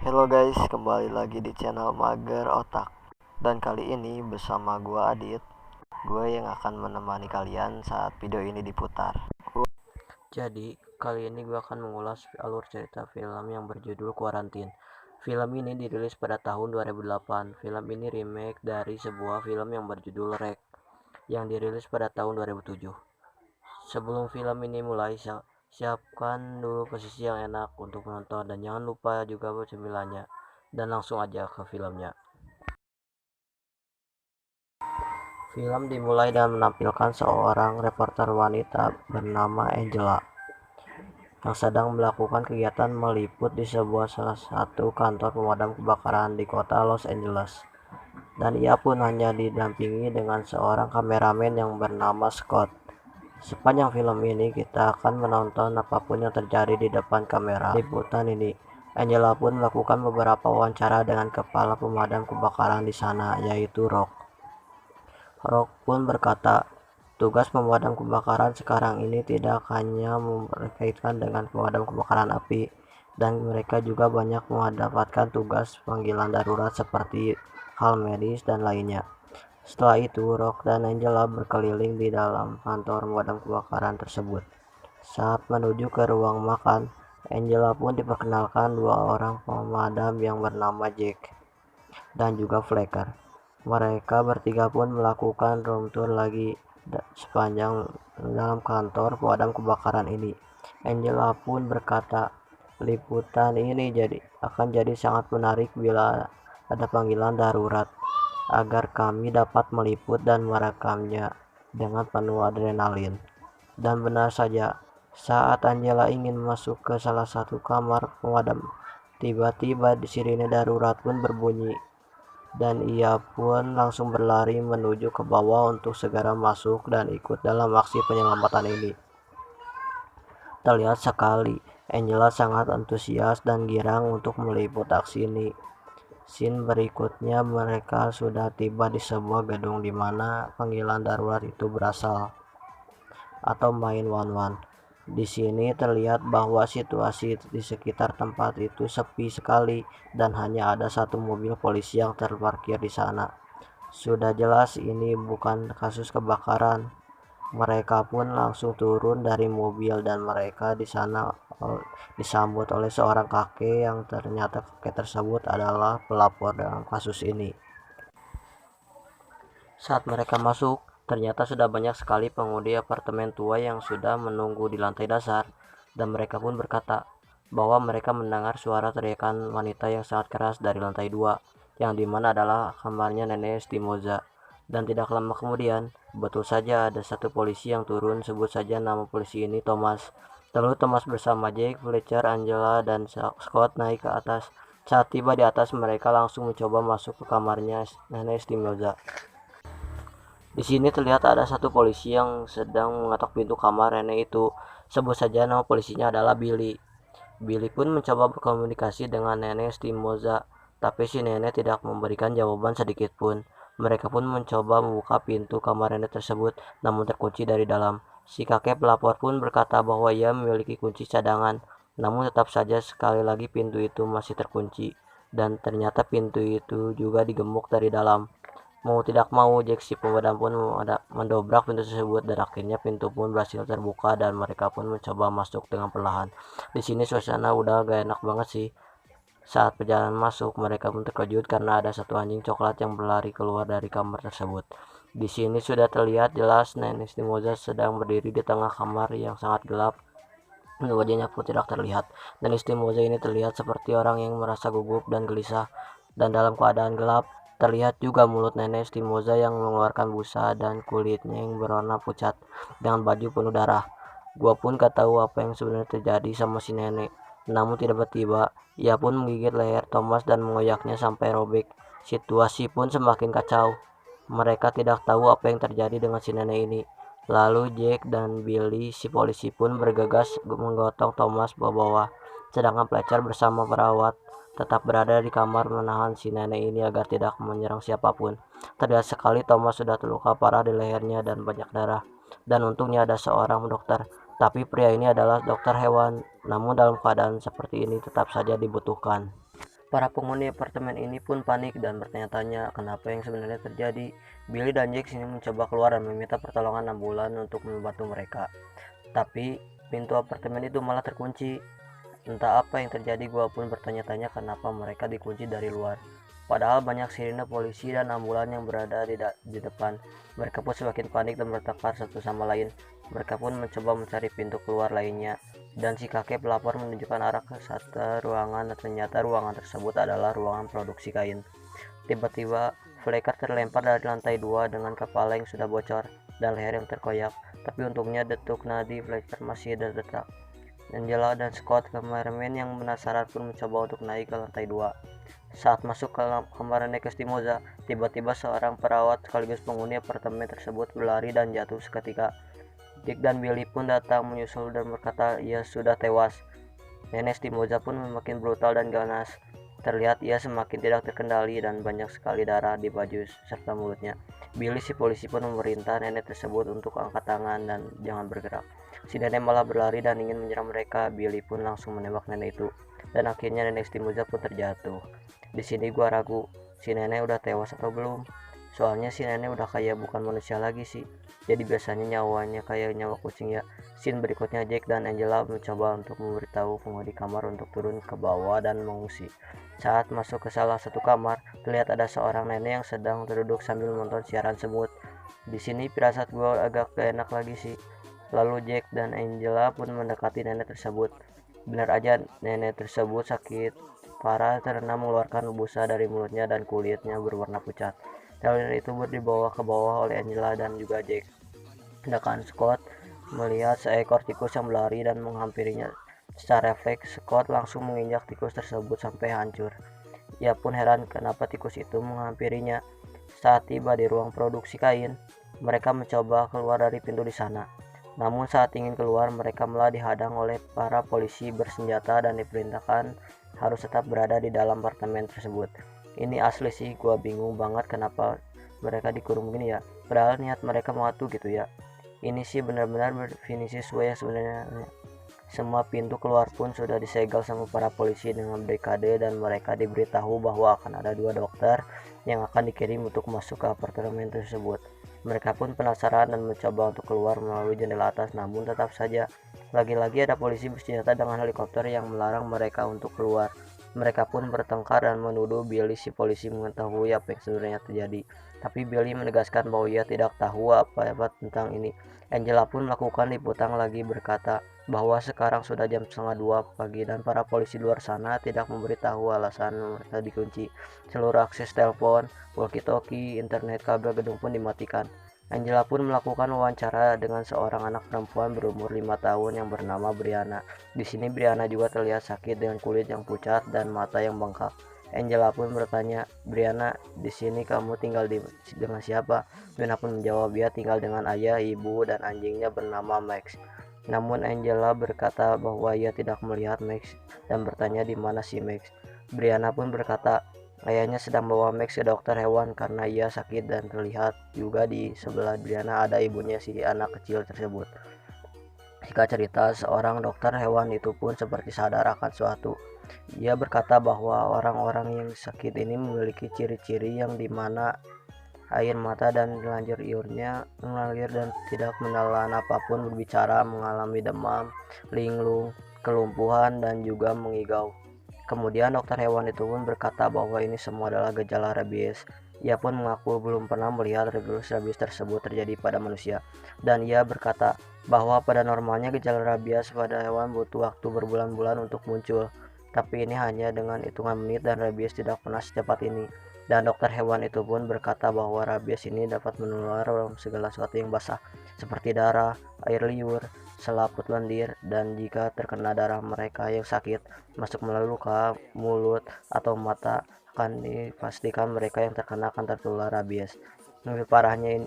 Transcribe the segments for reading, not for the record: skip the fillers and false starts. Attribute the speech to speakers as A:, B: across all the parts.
A: Halo guys, kembali lagi di channel Mager Otak. Dan kali ini bersama gua Adit, gue yang akan menemani kalian saat video ini diputar. Jadi, kali ini gue akan mengulas alur cerita film yang berjudul Quarantine. Film ini dirilis pada tahun 2008. Film ini remake dari sebuah film yang berjudul Rec yang dirilis pada tahun 2007. Sebelum film ini mulai, siapkan dulu posisi yang enak untuk menonton dan jangan lupa juga cemilannya. Dan langsung aja ke filmnya. Film dimulai dan menampilkan seorang reporter wanita bernama Angela yang sedang melakukan kegiatan meliput di salah satu kantor pemadam kebakaran di kota Los Angeles. Dan ia pun hanya didampingi dengan seorang kameramen yang bernama Scott. Sepanjang film ini kita akan menonton apapun yang terjadi di depan kamera liputan ini. Angela pun melakukan beberapa wawancara dengan kepala pemadam kebakaran di sana, yaitu Rock. Rock pun berkata, tugas pemadam kebakaran sekarang ini tidak hanya berkaitan dengan pemadam kebakaran api, dan mereka juga banyak mendapatkan tugas panggilan darurat seperti hal medis dan lainnya. Setelah itu, Rock dan Angela berkeliling di dalam kantor pemadam kebakaran tersebut. Saat menuju ke ruang makan, Angela pun diperkenalkan dua orang pemadam yang bernama Jack dan juga Flecker. Mereka bertiga pun melakukan room tour lagi sepanjang dalam kantor pemadam kebakaran ini. Angela pun berkata, liputan ini akan jadi sangat menarik bila ada panggilan darurat, agar kami dapat meliput dan merekamnya dengan penuh adrenalin. Dan benar saja, saat Angela ingin masuk ke salah satu kamar pemadam, tiba-tiba sirine darurat pun berbunyi, dan ia pun langsung berlari menuju ke bawah untuk segera masuk dan ikut dalam aksi penyelamatan ini. Terlihat sekali, Angela sangat antusias dan girang untuk meliput aksi ini. Scene berikutnya mereka sudah tiba di sebuah gedung di mana panggilan darurat itu berasal, atau 911. Di sini terlihat bahwa situasi di sekitar tempat itu sepi sekali dan hanya ada satu mobil polisi yang terparkir di sana. Sudah jelas ini bukan kasus kebakaran. Mereka pun langsung turun dari mobil dan mereka di sana disambut oleh seorang kakek yang ternyata kakek tersebut adalah pelapor dalam kasus ini. Saat mereka masuk, ternyata sudah banyak sekali penghuni apartemen tua yang sudah menunggu di lantai dasar, dan mereka pun berkata bahwa mereka mendengar suara teriakan wanita yang sangat keras dari lantai 2, yang dimana adalah kamarnya Nenek Stimoza. Dan tidak lama kemudian, betul saja ada satu polisi yang turun, sebut saja nama polisi ini Thomas. Lalu Thomas bersama Jake, Fletcher, Angela, dan Scott naik ke atas. Saat tiba di atas, mereka langsung mencoba masuk ke kamarnya Nenek Stimoza. Di sini terlihat ada satu polisi yang sedang mengetok pintu kamar nenek itu. Sebut saja nama polisinya adalah Billy. Billy pun mencoba berkomunikasi dengan Nenek Stimoza, tapi si nenek tidak memberikan jawaban sedikit pun. Mereka pun mencoba membuka pintu kamar nenek tersebut, namun terkunci dari dalam. Si kakek pelapor pun berkata bahwa ia memiliki kunci cadangan, namun tetap saja sekali lagi pintu itu masih terkunci. Dan ternyata pintu itu juga digembok dari dalam. Mau tidak mau, Jack si pemadam pun mendobrak pintu tersebut dan akhirnya pintu pun berhasil terbuka dan mereka pun mencoba masuk dengan perlahan. Di sini suasana udah gak enak banget sih. Saat perjalanan masuk, mereka pun terkejut karena ada satu anjing coklat yang berlari keluar dari kamar tersebut. Di sini sudah terlihat jelas Nenek Stimoza sedang berdiri di tengah kamar yang sangat gelap. Wajahnya pun tidak terlihat. Nenek Stimoza ini terlihat seperti orang yang merasa gugup dan gelisah. Dan dalam keadaan gelap, terlihat juga mulut Nenek Stimoza yang mengeluarkan busa dan kulitnya yang berwarna pucat dengan baju penuh darah. Gua pun gak tahu apa yang sebenarnya terjadi sama si nenek. Namun tiba-tiba, ia pun menggigit leher Thomas dan mengoyaknya sampai robek. Situasi pun semakin kacau. Mereka tidak tahu apa yang terjadi dengan si nenek ini. Lalu Jack dan Billy si polisi pun bergegas menggotong Thomas ke bawah. Sedangkan Fletcher bersama perawat tetap berada di kamar menahan si nenek ini agar tidak menyerang siapapun. Terlihat sekali Thomas sudah terluka parah di lehernya dan banyak darah. Dan untungnya ada seorang dokter. Tapi pria ini adalah dokter hewan. Namun dalam keadaan seperti ini tetap saja dibutuhkan. Para penghuni apartemen ini pun panik dan bertanya-tanya kenapa yang sebenarnya terjadi. Billy dan Jack sini mencoba keluar dan meminta pertolongan ambulan untuk membantu mereka. Tapi pintu apartemen itu malah terkunci. Entah apa yang terjadi, gua pun bertanya-tanya kenapa mereka dikunci dari luar. Padahal banyak sirine polisi dan ambulan yang berada di depan. Mereka pun semakin panik dan bertengkar satu sama lain. Mereka pun mencoba mencari pintu keluar lainnya. Dan si kakek pelapor menunjukkan arah ke satu ruangan dan ternyata ruangan tersebut adalah ruangan produksi kain. Tiba-tiba, Flecker terlempar dari lantai 2 dengan kepala yang sudah bocor dan leher yang terkoyak. Tapi untungnya detuk nadi Flecker masih berdetak. Angela dan Scott, kameramen yang penasaran, pun mencoba untuk naik ke lantai 2. Saat masuk ke kamar Neck Estimoza, tiba-tiba seorang perawat sekaligus penghuni apartemen tersebut berlari dan jatuh seketika. Dick dan Billy pun datang menyusul dan berkata ia sudah tewas. Nenek Estimoza pun semakin brutal dan ganas. Terlihat ia semakin tidak terkendali dan banyak sekali darah di baju serta mulutnya. Billy si polisi pun memerintah nenek tersebut untuk angkat tangan dan jangan bergerak. Si nenek malah berlari dan ingin menyerang mereka. Billy pun langsung menembak nenek itu. Dan akhirnya nenek Estimoza pun terjatuh. Di sini gua ragu, si nenek udah tewas atau belum? Soalnya si nenek udah kayak bukan manusia lagi sih. Jadi biasanya nyawanya kayak nyawa kucing ya. Scene berikutnya Jack dan Angela mencoba untuk memberitahu penghuni kamar untuk turun ke bawah dan mengungsi. Saat masuk ke salah satu kamar, terlihat ada seorang nenek yang sedang duduk sambil menonton siaran semut. Di sini firasat gue agak gak enak lagi sih. Lalu Jack dan Angela pun mendekati nenek tersebut. Benar aja nenek tersebut sakit parah karena mengeluarkan busa dari mulutnya dan kulitnya berwarna pucat. Trailer itu dibawa ke bawah oleh Angela dan juga Jack. Sedangkan Scott melihat seekor tikus yang berlari dan menghampirinya. Secara refleks, Scott langsung menginjak tikus tersebut sampai hancur. Ia pun heran kenapa tikus itu menghampirinya. Saat tiba di ruang produksi kain, mereka mencoba keluar dari pintu di sana. Namun saat ingin keluar, mereka malah dihadang oleh para polisi bersenjata dan diperintahkan harus tetap berada di dalam apartemen tersebut. Ini asli sih, gua bingung banget kenapa mereka dikurung gini ya. Padahal niat mereka mau atuh gitu ya. Ini sih benar-benar berdefinisi sesuai sebenarnya. Semua pintu keluar pun sudah disegel sama para polisi dengan barikade dan mereka diberitahu bahwa akan ada 2 dokter yang akan dikirim untuk masuk ke apartemen tersebut. Mereka pun penasaran dan mencoba untuk keluar melalui jendela atas, namun tetap saja lagi-lagi ada polisi bersenjata dengan helikopter yang melarang mereka untuk keluar. Mereka pun bertengkar dan menuduh Billy si polisi mengetahui apa yang sebenarnya terjadi. Tapi Billy menegaskan bahwa ia tidak tahu apa-apa tentang ini. Angela pun melakukan liputan lagi berkata bahwa sekarang sudah jam 1:30 pagi dan para polisi luar sana tidak memberitahu alasan mereka dikunci. Seluruh akses telepon, walkie-talkie, internet, kabel gedung pun dimatikan. Angela pun melakukan wawancara dengan seorang anak perempuan berumur 5 tahun yang bernama Brianna. Di sini Brianna juga terlihat sakit dengan kulit yang pucat dan mata yang bengkak. Angela pun bertanya, "Brianna, di sini kamu tinggal dengan siapa?" Brianna pun menjawab, "Dia tinggal dengan ayah, ibu, dan anjingnya bernama Max." Namun Angela berkata bahwa ia tidak melihat Max dan bertanya di mana si Max. Brianna pun berkata, ayahnya sedang bawa Max ke dokter hewan karena ia sakit dan terlihat juga di sebelah Brianna ada ibunya si anak kecil tersebut. Jika cerita, seorang dokter hewan itu pun seperti sadar akan suatu. Ia berkata bahwa orang-orang yang sakit ini memiliki ciri-ciri yang dimana air mata dan lanjur iurnya mengalir dan tidak menelan apapun, berbicara, mengalami demam, linglung, kelumpuhan, dan juga mengigau. Kemudian dokter hewan itu pun berkata bahwa ini semua adalah gejala rabies. Ia pun mengaku belum pernah melihat rabies tersebut terjadi pada manusia. Dan ia berkata bahwa pada normalnya gejala rabies pada hewan butuh waktu berbulan-bulan untuk muncul. Tapi ini hanya dengan hitungan menit dan rabies tidak pernah secepat ini. Dan dokter hewan itu pun berkata bahwa rabies ini dapat menular dalam segala sesuatu yang basah, seperti darah, air liur, selaput lendir, dan jika terkena darah mereka yang sakit masuk melalui luka, mulut, atau mata, akan dipastikan mereka yang terkena akan tertular rabies. Lebih parahnya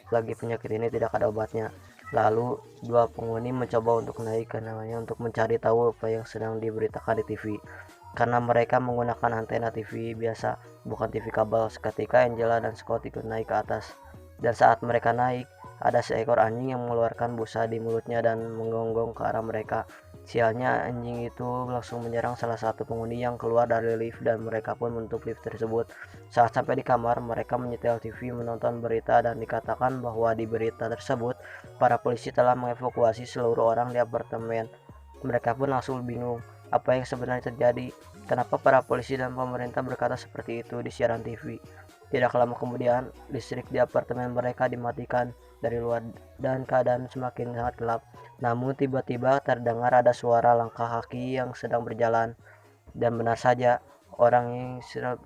A: lagi penyakit ini tidak ada obatnya. Lalu 2 penghuni mencoba untuk naik ke namanya untuk mencari tahu apa yang sedang diberitakan di TV. Karena mereka menggunakan antena TV biasa, bukan TV kabel. Seketika Angela dan Scott ikut naik ke atas. Dan saat mereka naik, ada seekor anjing yang mengeluarkan busa di mulutnya dan menggonggong ke arah mereka. Sialnya, anjing itu langsung menyerang salah satu penghuni yang keluar dari lift dan mereka pun menutup lift tersebut. Saat sampai di kamar, mereka menyetel TV menonton berita dan dikatakan bahwa di berita tersebut para polisi telah mengevakuasi seluruh orang di apartemen. Mereka pun langsung bingung apa yang sebenarnya terjadi. Kenapa para polisi dan pemerintah berkata seperti itu di siaran TV? Tidak lama kemudian, listrik di apartemen mereka dimatikan dari luar dan keadaan semakin sangat gelap. Namun tiba-tiba terdengar ada suara langkah kaki yang sedang berjalan. Dan benar saja, orang yang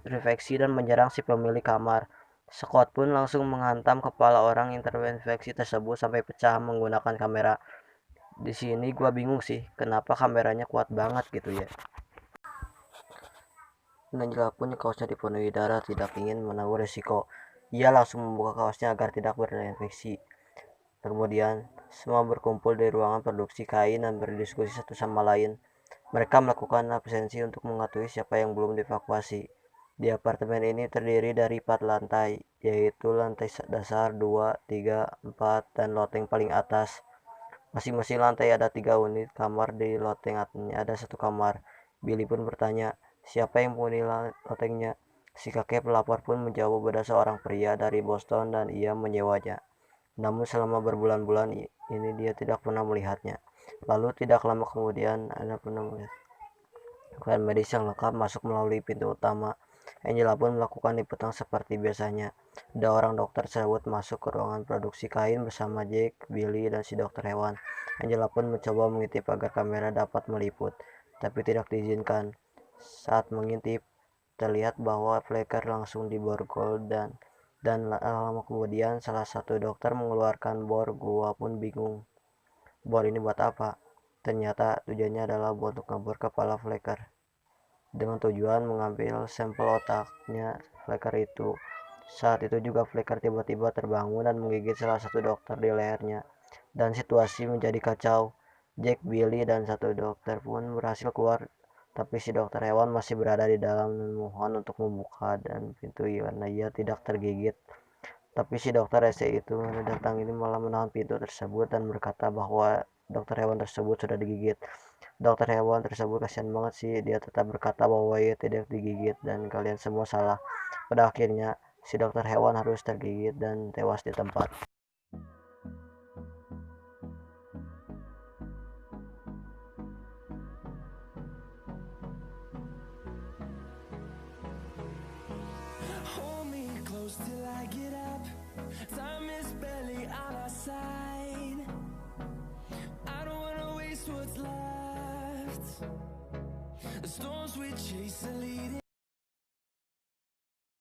A: terinfeksi dan menyerang si pemilik kamar. Scott pun langsung menghantam kepala orang yang terinfeksi tersebut sampai pecah menggunakan kamera. Di sini gua bingung sih, kenapa kameranya kuat banget gitu ya. Najla pun kaosnya dipenuhi darah, tidak ingin menanggung resiko. Ia langsung membuka kaosnya agar tidak berinfeksi. Kemudian, semua berkumpul di ruangan produksi kain dan berdiskusi satu sama lain. Mereka melakukan absensi untuk mengetahui siapa yang belum dievakuasi. Di apartemen ini terdiri dari 4 lantai, yaitu lantai dasar 2, 3, 4, dan loteng paling atas. Masing-masing lantai ada 3 unit kamar, di loteng atasnya ada 1 kamar. Billy pun bertanya, siapa yang menghuni lotengnya? Si kakek pelapor pun menjawab ada seorang pria dari Boston dan ia menyewanya. Namun selama berbulan-bulan ini dia tidak pernah melihatnya. Lalu tidak lama kemudian Anda pernah melihat klan medis yang lengkap masuk melalui pintu utama. Angela pun melakukan liputan seperti biasanya. Ada orang dokter tersebut masuk ke ruangan produksi kain bersama Jack, Billy, dan si dokter hewan. Angela pun mencoba mengintip agar kamera dapat meliput, tapi tidak diizinkan. Saat mengintip, terlihat bahwa flicker langsung diborgol dan lama kemudian salah satu dokter mengeluarkan bor. Gua pun bingung, bor ini buat apa? Ternyata tujuannya adalah untuk ngebor kepala Flecker dengan tujuan mengambil sampel otaknya Flecker itu. Saat itu juga Flecker tiba-tiba terbangun dan menggigit salah satu dokter di lehernya, dan situasi menjadi kacau. Jack, Billy, dan satu dokter pun berhasil keluar, tapi si dokter hewan masih berada di dalam dan mohon untuk membuka dan pintu karena ia tidak tergigit. Tapi si dokter rese itu datang ini malah menahan pintu tersebut dan berkata bahwa dokter hewan tersebut sudah digigit. Dokter hewan tersebut kasihan banget sih, dia tetap berkata bahwa ia tidak digigit dan kalian semua salah. Pada akhirnya si dokter hewan harus tergigit dan tewas di tempat.
B: Hold me close till I get up. Time is barely on our side. I don't wanna waste what's left. The storms we chase are leading.